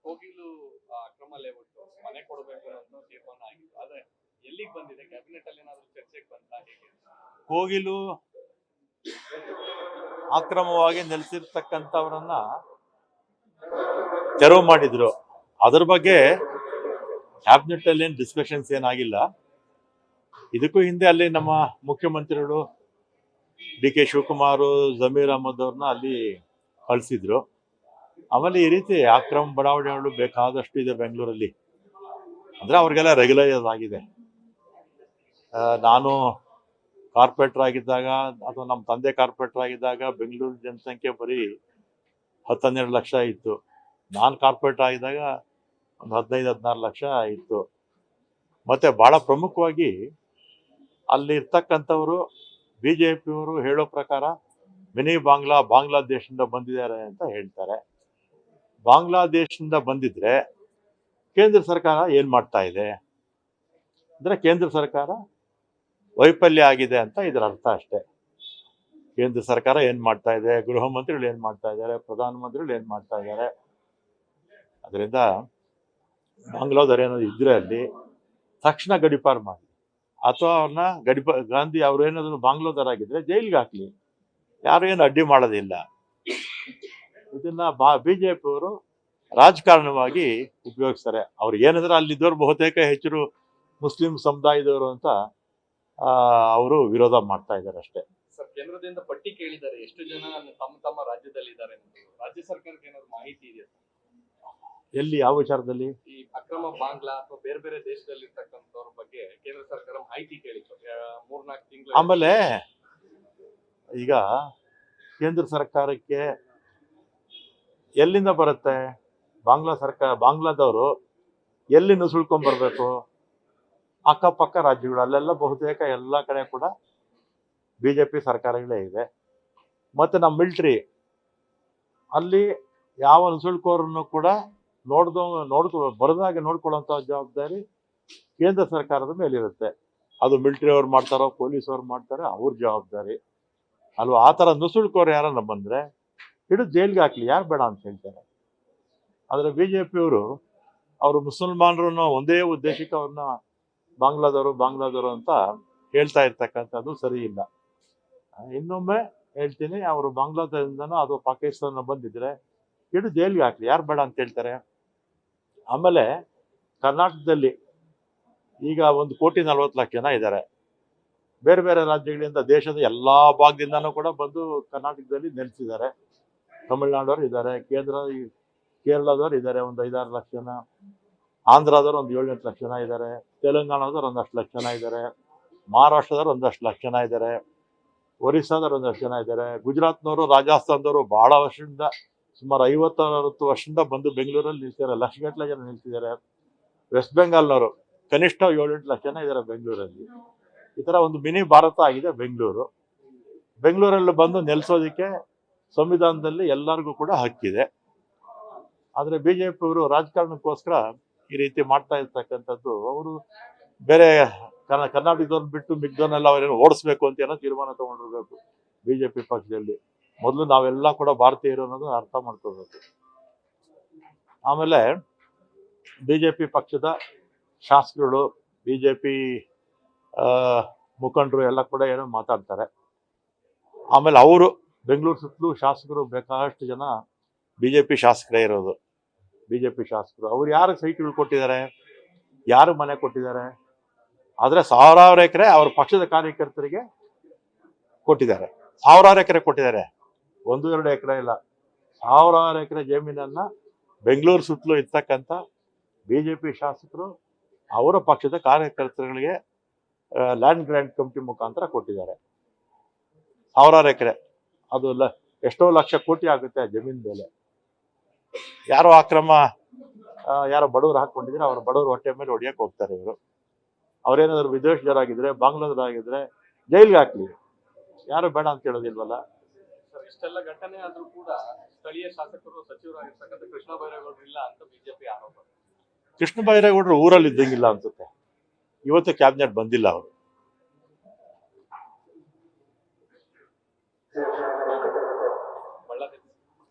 ಕೋಗಿಲು ಅಕ್ರಮ ಲೇಔಟ್ ಮನೆ ಕೊಡಬೇಕು ಅನ್ನೋ ತೀರ್ಮಾನ ಆಗಿತ್ತು. ಆದ್ರೆ ಎಲ್ಲಿಗೆ ಬಂದಿದೆ? ಕ್ಯಾಬಿನೆಟ್ ಅಲ್ಲಿ ಏನಾದ್ರು ಚರ್ಚೆಗೆ ಬಂತಾ? ಹೇಗೆ? ಕೋಗಿಲು ಅಕ್ರಮವಾಗಿ ನೆಲೆಸಿರ್ತಕ್ಕಂಥವ್ರನ್ನ ತೆರವು ಮಾಡಿದ್ರು. ಅದ್ರ ಬಗ್ಗೆ ಕ್ಯಾಬಿನೆಟ್ ಅಲ್ಲಿ ಏನು ಡಿಸ್ಕಷನ್ಸ್ ಏನಾಗಿಲ್ಲ. ಇದಕ್ಕೂ ಹಿಂದೆ ಅಲ್ಲಿ ನಮ್ಮ ಮುಖ್ಯಮಂತ್ರಿಗಳು ಡಿ ಕೆ ಶಿವಕುಮಾರ್, ಜಮೀರ್ ಅಹಮದ್ ಅವ್ರನ್ನ ಅಲ್ಲಿ ಕಳಿಸಿದ್ರು. ಆಮೇಲೆ ಈ ರೀತಿ ಅಕ್ರಮ ಬಡಾವಣೆಗಳು ಬೇಕಾದಷ್ಟು ಇದೆ ಬೆಂಗಳೂರಲ್ಲಿ. ಅಂದ್ರೆ ಅವ್ರಿಗೆಲ್ಲ ರೆಗ್ಯುಲೈಸ್ ಆಗಿದೆ. ನಾನು ಕಾರ್ಪೊರೇಟರ್ ಆಗಿದ್ದಾಗ ಅಥವಾ ನಮ್ಮ ತಂದೆ ಕಾರ್ಪೊರೇಟರ್ ಆಗಿದ್ದಾಗ ಬೆಂಗಳೂರು ಜನಸಂಖ್ಯೆ ಬರೀ 10-12 ಲಕ್ಷ ಇತ್ತು. ನಾನು ಕಾರ್ಪೊರೇಟರ್ ಆಗಿದ್ದಾಗ ಒಂದು 15-16 ಲಕ್ಷ ಇತ್ತು. ಮತ್ತೆ ಬಹಳ ಪ್ರಮುಖವಾಗಿ ಅಲ್ಲಿ ಇರ್ತಕ್ಕಂಥವ್ರು ಬಿಜೆಪಿಯವರು ಹೇಳೋ ಪ್ರಕಾರ ಮಿನಿ ಬಾಂಗ್ಲಾದೇಶದಿಂದ ಬಂದಿದ್ದಾರೆ ಅಂತ ಹೇಳ್ತಾರೆ. ಬಾಂಗ್ಲಾದೇಶದಿಂದ ಬಂದಿದ್ರೆ ಕೇಂದ್ರ ಸರ್ಕಾರ ಏನ್ ಮಾಡ್ತಾ ಇದೆ ಅಂದ್ರೆ ಕೇಂದ್ರ ಸರ್ಕಾರ ವೈಫಲ್ಯ ಆಗಿದೆ ಅಂತ ಇದರ ಅರ್ಥ ಅಷ್ಟೇ. ಕೇಂದ್ರ ಸರ್ಕಾರ ಏನ್ ಮಾಡ್ತಾ ಇದೆ, ಗೃಹ ಮಂತ್ರಿಗಳು ಏನ್ ಮಾಡ್ತಾ ಇದ್ದಾರೆ, ಪ್ರಧಾನಮಂತ್ರಿಗಳು ಏನ್ ಮಾಡ್ತಾ ಇದ್ದಾರೆ. ಅದರಿಂದ ಬಾಂಗ್ಲಾದೇಶ ಏನಾದ್ರು ಇದ್ರೆ ಅಲ್ಲಿ ತಕ್ಷಣ ಗಡಿಪಾರು ಮಾಡಿ, ಅಥವಾ ಅವ್ರನ್ನ ಗಾಂಧಿ ಅವ್ರು ಏನಾದ್ರು ಬಾಂಗ್ಲಾದೇಶ ಆಗಿದ್ರೆ ಜೈಲಿಗೆ ಹಾಕ್ಲಿ, ಯಾರು ಏನು ಅಡ್ಡಿ ಮಾಡೋದಿಲ್ಲ. ಇದನ್ನ ಬಿಜೆಪಿ ಅವರು ರಾಜಕಾರಣವಾಗಿ ಉಪಯೋಗಿಸ್ತಾರೆ. ಅವ್ರು ಏನಂದ್ರೆ ಅಲ್ಲಿದ್ದವ್ರು ಬಹುತೇಕ ಹೆಚ್ಚು ಮುಸ್ಲಿಂ ಸಮುದಾಯದವರು ಅಂತ ಅವರು ವಿರೋಧ ಮಾಡ್ತಾ ಇದ್ದಾರೆ ಅಷ್ಟೇ. ಸರ್, ಕೇಂದ್ರದಿಂದ ಪಟ್ಟಿ ಕೇಳಿದ್ದಾರೆ, ಎಷ್ಟು ಜನ ತಮ್ಮ ತಮ್ಮ ರಾಜ್ಯದಲ್ಲಿ ಇದ್ದಾರೆ? ರಾಜ್ಯ ಸರ್ಕಾರಕ್ಕೆ ಏನಾದ್ರು ಮಾಹಿತಿ ಇದೆಯಾ? ಎಲ್ಲಿ, ಯಾವ ವಿಚಾರದಲ್ಲಿ? ಈ ಅಕ್ರಮ ಬಾಂಗ್ಲಾ ಅಥವಾ ಬೇರೆ ಬೇರೆ ದೇಶದಲ್ಲಿ ಇರ್ತಕ್ಕಂಥವ್ರ ಬಗ್ಗೆ ಕೇಂದ್ರ ಸರ್ಕಾರ ಮಾಹಿತಿ ಕೇಳಿತ್ತು 3-4 ತಿಂಗಳು. ಆಮೇಲೆ ಈಗ ಕೇಂದ್ರ ಸರ್ಕಾರಕ್ಕೆ ಎಲ್ಲಿಂದ ಬರುತ್ತೆ? ಬಾಂಗ್ಲಾದವರು ಎಲ್ಲಿ ನುಸುಳ್ಕೊಂಡ್ ಬರ್ಬೇಕು? ಅಕ್ಕಪಕ್ಕ ರಾಜ್ಯಗಳು, ಅಲ್ಲೆಲ್ಲ ಬಹುತೇಕ ಎಲ್ಲ ಕಡೆ ಕೂಡ ಬಿಜೆಪಿ ಸರ್ಕಾರಗಳೇ ಇದೆ. ಮತ್ತೆ ನಮ್ಮ ಮಿಲಿಟರಿ ಅಲ್ಲಿ ಯಾವ ನುಸುಳ್ಕೋರನ್ನು ಕೂಡ ಬರದಾಗೆ ನೋಡ್ಕೊಳ್ಳುವಂತ ಜವಾಬ್ದಾರಿ ಕೇಂದ್ರ ಸರ್ಕಾರದ ಮೇಲಿರುತ್ತೆ. ಅದು ಮಿಲಿಟರಿ ಅವ್ರು ಮಾಡ್ತಾರೋ ಪೊಲೀಸ್ ಅವ್ರು ಮಾಡ್ತಾರೆ, ಅವ್ರ ಜವಾಬ್ದಾರಿ ಅಲ್ವಾ. ಆ ಥರ ನುಸುಳ್ಕೋರು ಯಾರನ್ನ ಬಂದ್ರೆ ಹಿಡಿದು ಜೈಲ್ಗೆ ಹಾಕ್ಲಿ, ಯಾರು ಬೇಡ ಅಂತ ಹೇಳ್ತಾರೆ. ಆದರೆ ಬಿಜೆಪಿಯವರು ಅವರು ಮುಸಲ್ಮಾನರನ್ನ ಒಂದೇ ಉದ್ದೇಶಕ್ಕೆ ಅವ್ರನ್ನ ಬಾಂಗ್ಲಾದವರು ಅಂತ ಹೇಳ್ತಾ ಇರ್ತಕ್ಕಂಥದ್ದು ಸರಿ ಇಲ್ಲ. ಇನ್ನೊಮ್ಮೆ ಹೇಳ್ತೀನಿ, ಅವರು ಬಾಂಗ್ಲಾದೇಶದಿಂದನೋ ಅಥವಾ ಪಾಕಿಸ್ತಾನ ಬಂದಿದ್ರೆ ಹಿಡಿದು ಜೈಲ್ಗೆ ಹಾಕ್ಲಿ, ಯಾರು ಬೇಡ ಅಂತ ಹೇಳ್ತಾರೆ. ಆಮೇಲೆ ಕರ್ನಾಟಕದಲ್ಲಿ ಈಗ 1,40,00,000 ಜನ ಇದ್ದಾರೆ. ಬೇರೆ ಬೇರೆ ರಾಜ್ಯಗಳಿಂದ, ದೇಶದ ಎಲ್ಲಾ ಭಾಗದಿಂದನೂ ಕೂಡ ಬಂದು ಕರ್ನಾಟಕದಲ್ಲಿ ನೆಲೆಸಿದ್ದಾರೆ. ತಮಿಳ್ನಾಡವ್ರು ಇದ್ದಾರೆ, ಕೇರಳದವ್ರು ಇದ್ದಾರೆ ಒಂದು 5-6 ಲಕ್ಷ ಜನ, ಆಂಧ್ರದವ್ರು ಒಂದು 7-8 ಲಕ್ಷ ಜನ ಇದ್ದಾರೆ, ತೆಲಂಗಾಣದವ್ರು ಒಂದಷ್ಟು ಲಕ್ಷ ಜನ ಇದ್ದಾರೆ, ಮಹಾರಾಷ್ಟ್ರದವ್ರು ಒಂದಷ್ಟು ಲಕ್ಷ ಜನ ಇದ್ದಾರೆ, ಒರಿಸ್ಸಾದವ್ರು ಒಂದಷ್ಟು ಜನ ಇದ್ದಾರೆ, ಗುಜರಾತ್ನವರು, ರಾಜಸ್ಥಾನದವರು ಬಹಳ ವರ್ಷದಿಂದ ಸುಮಾರು 50-60 ವರ್ಷದಿಂದ ಬಂದು ಬೆಂಗಳೂರಲ್ಲಿ ನಿಲ್ತಿದ್ದಾರೆ, ಲಕ್ಷಗಟ್ಟಲೆ ಜನ ನಿಲ್ತಿದ್ದಾರೆ. ವೆಸ್ಟ್ ಬೆಂಗಾಲ್ನವರು ಕನಿಷ್ಠ 7-8 ಲಕ್ಷ ಜನ ಇದ್ದಾರೆ ಬೆಂಗಳೂರಲ್ಲಿ. ಈ ತರ ಒಂದು ಮಿನಿ ಭಾರತ ಆಗಿದೆ ಬೆಂಗಳೂರು. ಬೆಂಗಳೂರಲ್ಲಿ ಬಂದು ನೆಲೆಸೋದಕ್ಕೆ ಸಂವಿಧಾನದಲ್ಲಿ ಎಲ್ಲರಿಗೂ ಕೂಡ ಹಕ್ಕಿದೆ. ಆದ್ರೆ ಬಿಜೆಪಿ ಅವರು ರಾಜಕಾರಣಕ್ಕೋಸ್ಕರ ಈ ರೀತಿ ಮಾಡ್ತಾ ಇರ್ತಕ್ಕಂಥದ್ದು. ಅವರು ಬೇರೆ ಕರ್ನಾಟಕದವ್ರನ್ನ ಬಿಟ್ಟು ಮಿಗ್ದವನ್ನೆಲ್ಲ ಅವರೇನು ಓಡಿಸ್ಬೇಕು ಅಂತ ಏನೋ ತೀರ್ಮಾನ ತಗೊಂಡಿರ್ಬೇಕು ಬಿಜೆಪಿ ಪಕ್ಷದಲ್ಲಿ. ಮೊದಲು ನಾವೆಲ್ಲ ಕೂಡ ಭಾರತೀಯರು ಅನ್ನೋದು ಅರ್ಥ ಮಾಡ್ಕೋಬೇಕು. ಆಮೇಲೆ ಬಿಜೆಪಿ ಪಕ್ಷದ ಶಾಸಕರು, ಬಿಜೆಪಿ ಮುಖಂಡರು ಎಲ್ಲ ಕೂಡ ಏನೋ ಮಾತಾಡ್ತಾರೆ. ಆಮೇಲೆ ಅವರು ಬೆಂಗಳೂರು ಸುತ್ತಲೂ ಶಾಸಕರು ಬೇಕಾದಷ್ಟು ಜನ ಬಿಜೆಪಿ ಶಾಸಕರೇ ಇರೋದು. ಬಿಜೆಪಿ ಶಾಸಕರು ಅವ್ರು ಯಾರು ಸೈಟ್ಗಳು ಕೊಟ್ಟಿದ್ದಾರೆ, ಯಾರು ಮನೆ ಕೊಟ್ಟಿದ್ದಾರೆ? ಆದ್ರೆ ಸಾವಿರಾರು ಎಕರೆ ಅವ್ರ ಪಕ್ಷದ ಕಾರ್ಯಕರ್ತರಿಗೆ ಕೊಟ್ಟಿದ್ದಾರೆ. ಸಾವಿರಾರು ಎಕರೆ ಕೊಟ್ಟಿದ್ದಾರೆ, 1-2 ಎಕರೆ ಇಲ್ಲ, ಸಾವಿರಾರು ಎಕರೆ ಜಮೀನನ್ನ ಬೆಂಗಳೂರು ಸುತ್ತಲೂ ಇರ್ತಕ್ಕಂಥ ಬಿಜೆಪಿ ಶಾಸಕರು ಅವರ ಪಕ್ಷದ ಕಾರ್ಯಕರ್ತರುಗಳಿಗೆ ಲ್ಯಾಂಡ್ ಗ್ರ್ಯಾಂಟ್ ಕಮಿಟಿ ಮುಖಾಂತರ ಕೊಟ್ಟಿದ್ದಾರೆ. ಸಾವಿರಾರು ಎಕರೆ, ಅದು ಎಷ್ಟೋ ಲಕ್ಷ ಕೋಟಿ ಆಗುತ್ತೆ ಜಮೀನ್ ಬೆಲೆ. ಯಾರೋ ಅಕ್ರಮ, ಯಾರೋ ಬಡವರು ಹಾಕೊಂಡಿದ್ರೆ ಅವ್ರ ಬಡವರು ಹೊಟ್ಟೆ ಮೇಲೆ ಹೊಡಿಯಕ್ಕೆ ಹೋಗ್ತಾರೆ ಇವರು. ಅವ್ರೇನಾದ್ರು ವಿದೇಶದವರಾಗಿದ್ರೆ, ಬಾಂಗ್ಲಾದೇಶರಾಗಿದ್ರೆ ಜೈಲ್ಗೆ ಹಾಕ್ಲಿ, ಯಾರು ಬೇಡ ಅಂತ ಹೇಳೋದಿಲ್ವಲ್ಲ. ಇಷ್ಟೆಲ್ಲ ಘಟನೆ ಆದ್ರೂ ಕೂಡ ಸ್ಥಳೀಯ ಶಾಸಕರು, ಸಚಿವರಾಗಿರ್ತಕ್ಕಂಥ ಕೃಷ್ಣ ಬೈರೇಗೌಡರು ಇಲ್ಲ ಅಂತ ಬಿಜೆಪಿ ಆರೋಪ. ಕೃಷ್ಣ ಬೈರೇಗೌಡರು ಊರಲ್ಲಿ ಇದ್ದಂಗಿಲ್ಲ ಅನ್ಸುತ್ತೆ. ಇವತ್ತು ಕ್ಯಾಬಿನೆಟ್ ಬಂದಿಲ್ಲ ಅವರು.